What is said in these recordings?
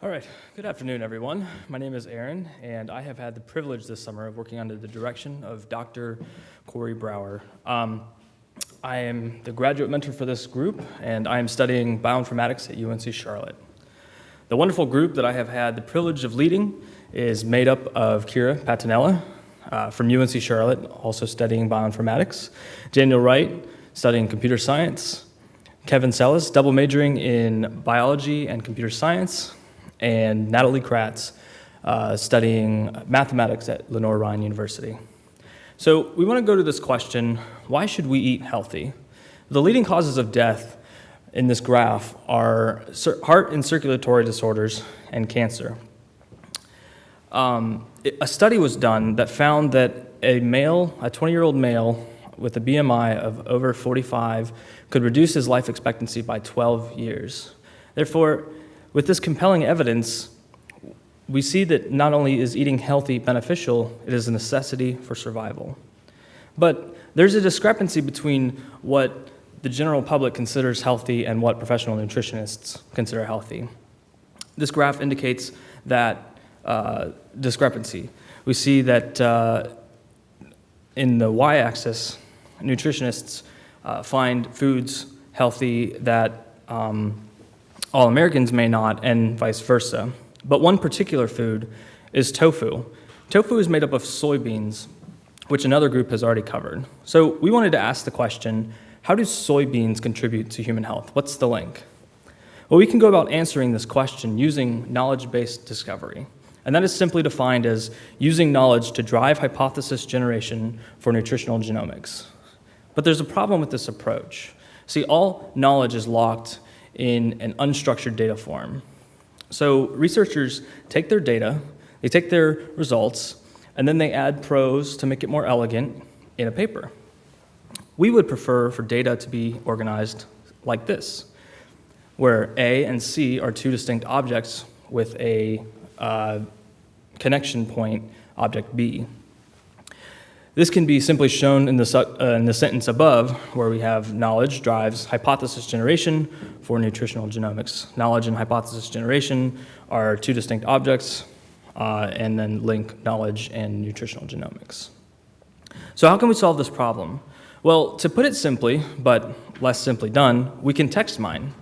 All right, good afternoon, everyone. My name is Aaron, and I have had the privilege this summer of working under the direction of Dr. Corey Brower. I am the graduate mentor for this group, and I am studying bioinformatics at UNC Charlotte. The wonderful group that I have had the privilege of leading is made up of Curate Data from UNC Charlotte, also studying bioinformatics, Daniel Wright, studying computer science, Kevin Sellis, double majoring in biology and computer science, and Natalie Kratz, studying mathematics at Lenore-Ryan University. So we want to go to this question, why should we eat healthy? The leading causes of death in this graph are heart and circulatory disorders and cancer. A study was done that found that a 20-year-old male with a BMI of over 45 could reduce his life expectancy by 12 years. Therefore, with this compelling evidence, we see that not only is eating healthy beneficial, it is a necessity for survival. But there's a discrepancy between what the general public considers healthy and what professional nutritionists consider healthy. This graph indicates that discrepancy. We see that in the y-axis, nutritionists find foods healthy that all Americans may not, and vice versa. But one particular food is tofu. Tofu is made up of soybeans, which another group has already covered. So we wanted to ask the question, how do soybeans contribute to human health? What's the link? Well, we can go about answering this question using knowledge-based discovery. And that is simply defined as using knowledge to drive hypothesis generation for nutritional genomics. But there's a problem with this approach. See, all knowledge is locked in an unstructured data form. So researchers take their data, they take their results, and then they add prose to make it more elegant in a paper. We would prefer for data to be organized like this, where A and C are two distinct objects with a connection point, object B. This can be simply shown in the sentence above, where we have knowledge drives hypothesis generation for nutritional genomics. Knowledge and hypothesis generation are two distinct objects, and then link knowledge and nutritional genomics. So how can we solve this problem? Well, to put it simply, but less simply done, we can text mine.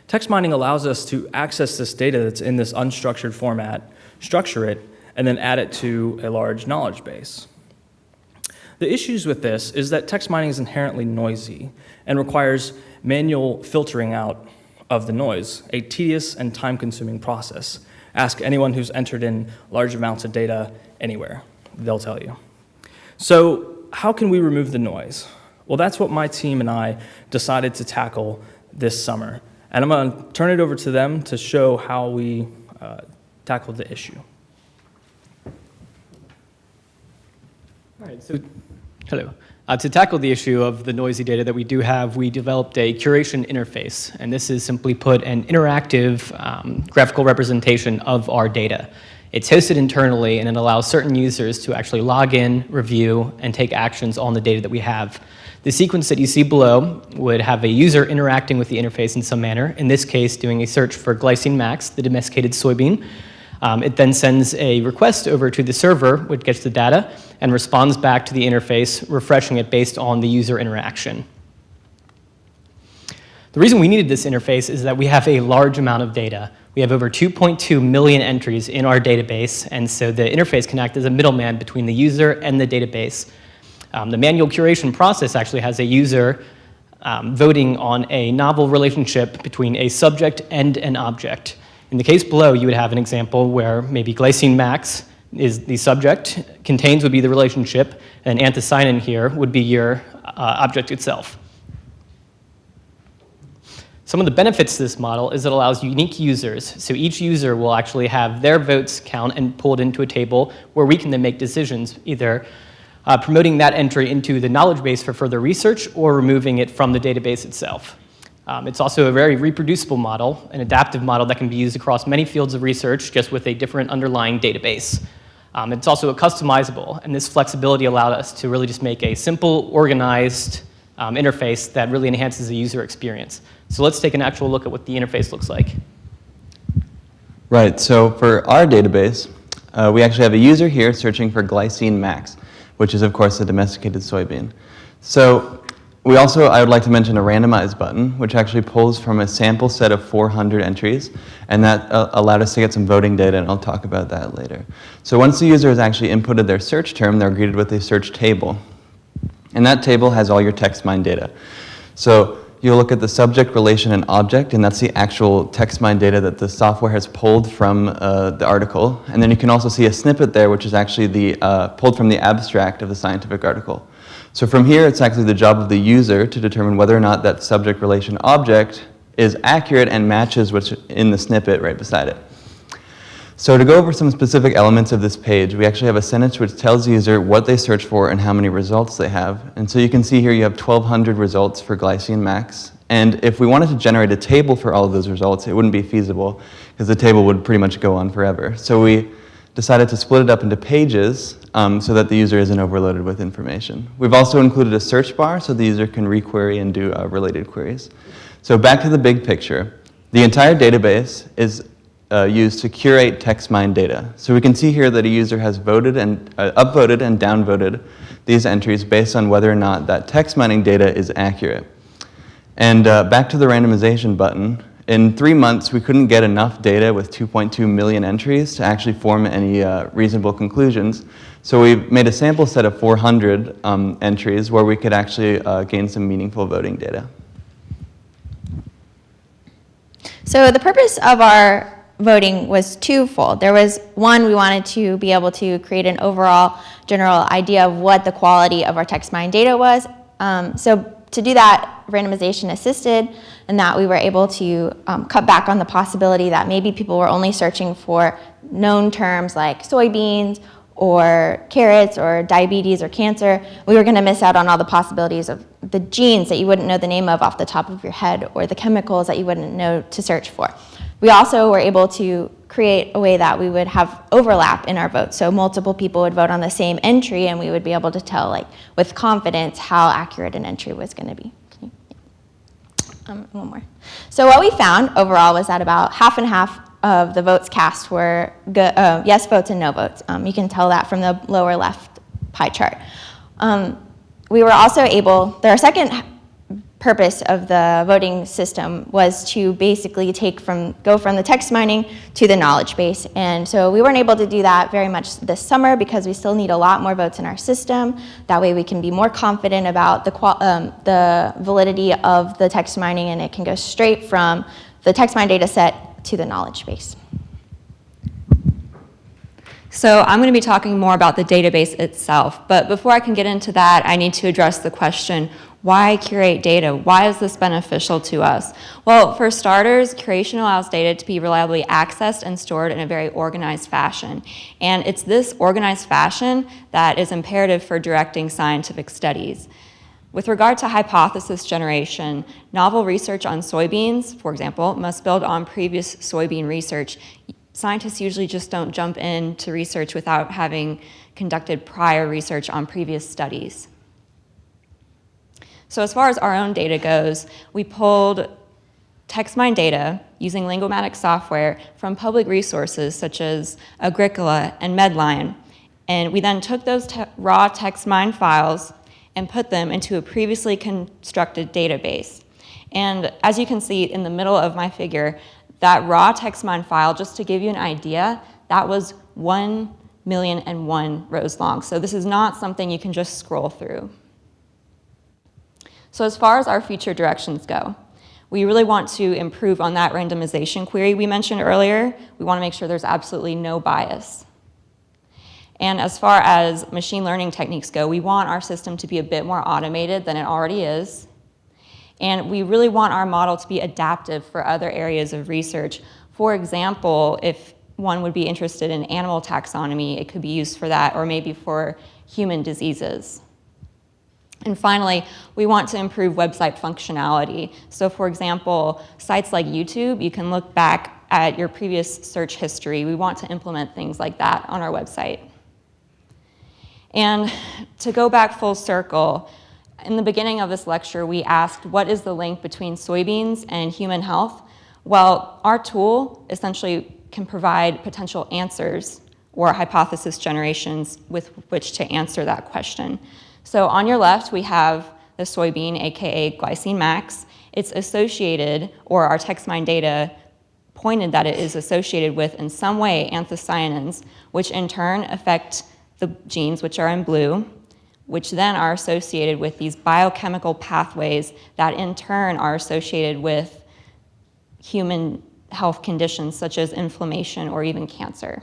Text mining allows us to access this data that's in this unstructured format, structure it, and then add it to a large knowledge base. The issues with this is that text mining is inherently noisy and requires manual filtering out of the noise, a tedious and time-consuming process. Ask anyone who's entered in large amounts of data anywhere. They'll tell you. So how can we remove the noise? Well, that's what my team and I decided to tackle this summer. And I'm going to turn it over to them to show how we tackled the issue. All right, so hello. To tackle the issue of the noisy data that we do have, we developed a curation interface, and this is simply put an interactive graphical representation of our data. It's hosted internally, and it allows certain users to actually log in, review, and take actions on the data that we have. The sequence that you see below would have a user interacting with the interface in some manner, in this case doing a search for glycine max, the domesticated soybean. It then sends a request over to the server, which gets the data, and responds back to the interface, refreshing it based on the user interaction. The reason we needed this interface is that we have a large amount of data. We have over 2.2 million entries in our database, and so the interface can act as a middleman between the user and the database. The manual curation process actually has a user voting on a novel relationship between a subject and an object. In the case below, you would have an example where maybe glycine max is the subject, contains would be the relationship, and anthocyanin here would be your object itself. Some of the benefits to this model is it allows unique users. So each user will actually have their votes count and pulled into a table where we can then make decisions, either promoting that entry into the knowledge base for further research or removing it from the database itself. It's also a very reproducible model, an adaptive model that can be used across many fields of research just with a different underlying database. It's also customizable, and this flexibility allowed us to really just make a simple, organized interface that really enhances the user experience. So let's take an actual look at what the interface looks like. Right, so for our database, we actually have a user here searching for glycine max, which is of course the domesticated soybean. So I would like to mention a randomize button, which actually pulls from a sample set of 400 entries, and that allowed us to get some voting data, and I'll talk about that later. So once the user has actually inputted their search term, they're greeted with a search table. And that table has all your text mine data. So you'll look at the subject, relation, and object, and that's the actual text mine data that the software has pulled from the article. And then you can also see a snippet there, which is actually pulled from the abstract of the scientific article. So from here, it's actually the job of the user to determine whether or not that subject, relation, object is accurate and matches what's in the snippet right beside it. So to go over some specific elements of this page, we actually have a sentence which tells the user what they search for and how many results they have. And so you can see here you have 1,200 results for glycine max. And if we wanted to generate a table for all of those results, it wouldn't be feasible because the table would pretty much go on forever. So we decided to split it up into pages so that the user isn't overloaded with information. We've also included a search bar so the user can requery and do related queries. So back to the big picture. The entire database is used to curate text mine data. So we can see here that a user has voted and upvoted and downvoted these entries based on whether or not that text mining data is accurate. And back to the randomization button. In 3 months, we couldn't get enough data with 2.2 million entries to actually form any reasonable conclusions. So we made a sample set of 400 entries where we could actually gain some meaningful voting data. So the purpose of our voting was twofold. There was one, we wanted to be able to create an overall general idea of what the quality of our text mine data was. So to do that, randomization assisted, and that we were able to cut back on the possibility that maybe people were only searching for known terms like soybeans or carrots or diabetes or cancer. We were going to miss out on all the possibilities of the genes that you wouldn't know the name of off the top of your head or the chemicals that you wouldn't know to search for. We also were able to create a way that we would have overlap in our votes. So multiple people would vote on the same entry, and we would be able to tell, like, with confidence how accurate an entry was going to be. One more. So what we found overall was that about half and half of the votes cast were yes votes and no votes. You can tell that from the lower left pie chart. We were also able, our second purpose of the voting system was to basically go from the text mining to the knowledge base. And so we weren't able to do that very much this summer because we still need a lot more votes in our system. That way we can be more confident about the validity of the text mining, and it can go straight from the text mine data set to the knowledge base. So I'm going to be talking more about the database itself, but before I can get into that, I need to address the question, why curate data? Why is this beneficial to us? Well, for starters, curation allows data to be reliably accessed and stored in a very organized fashion. And it's this organized fashion that is imperative for directing scientific studies. With regard to hypothesis generation, novel research on soybeans, for example, must build on previous soybean research. Scientists usually just don't jump into research without having conducted prior research on previous studies. So as far as our own data goes, we pulled text mine data using Lingomatic software from public resources such as Agricola and Medline. And we then took those raw text mine files and put them into a previously constructed database. And as you can see in the middle of my figure, that raw text mine file, just to give you an idea, that was 1,000,001 rows long. So this is not something you can just scroll through. So as far as our future directions go, we really want to improve on that randomization query we mentioned earlier. We want to make sure there's absolutely no bias. And as far as machine learning techniques go, we want our system to be a bit more automated than it already is. And we really want our model to be adaptive for other areas of research. For example, if one would be interested in animal taxonomy, it could be used for that, or maybe for human diseases. And finally, we want to improve website functionality. So for example, sites like YouTube, you can look back at your previous search history. We want to implement things like that on our website. And to go back full circle, in the beginning of this lecture, we asked, what is the link between soybeans and human health? Well, our tool essentially can provide potential answers or hypothesis generations with which to answer that question. So on your left, we have the soybean, aka glycine max. It's associated, or our text-mined data pointed that it is associated with, in some way, anthocyanins, which in turn affect the genes, which are in blue, which then are associated with these biochemical pathways that in turn are associated with human health conditions such as inflammation or even cancer.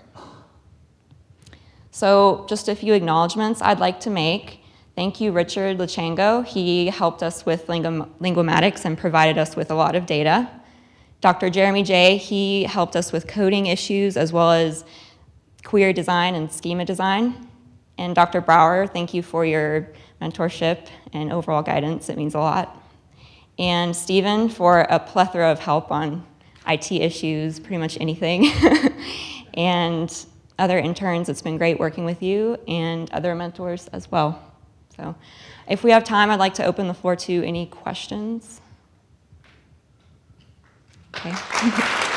So just a few acknowledgments I'd like to make. Thank you, Richard Lachango. He helped us with Lingomatics and provided us with a lot of data. Dr. Jeremy J., he helped us with coding issues as well as query design and schema design. And Dr. Brower, thank you for your mentorship and overall guidance. It means a lot. And Stephen for a plethora of help on IT issues, pretty much anything. And other interns, it's been great working with you, and other mentors as well. So if we have time, I'd like to open the floor to any questions. Okay.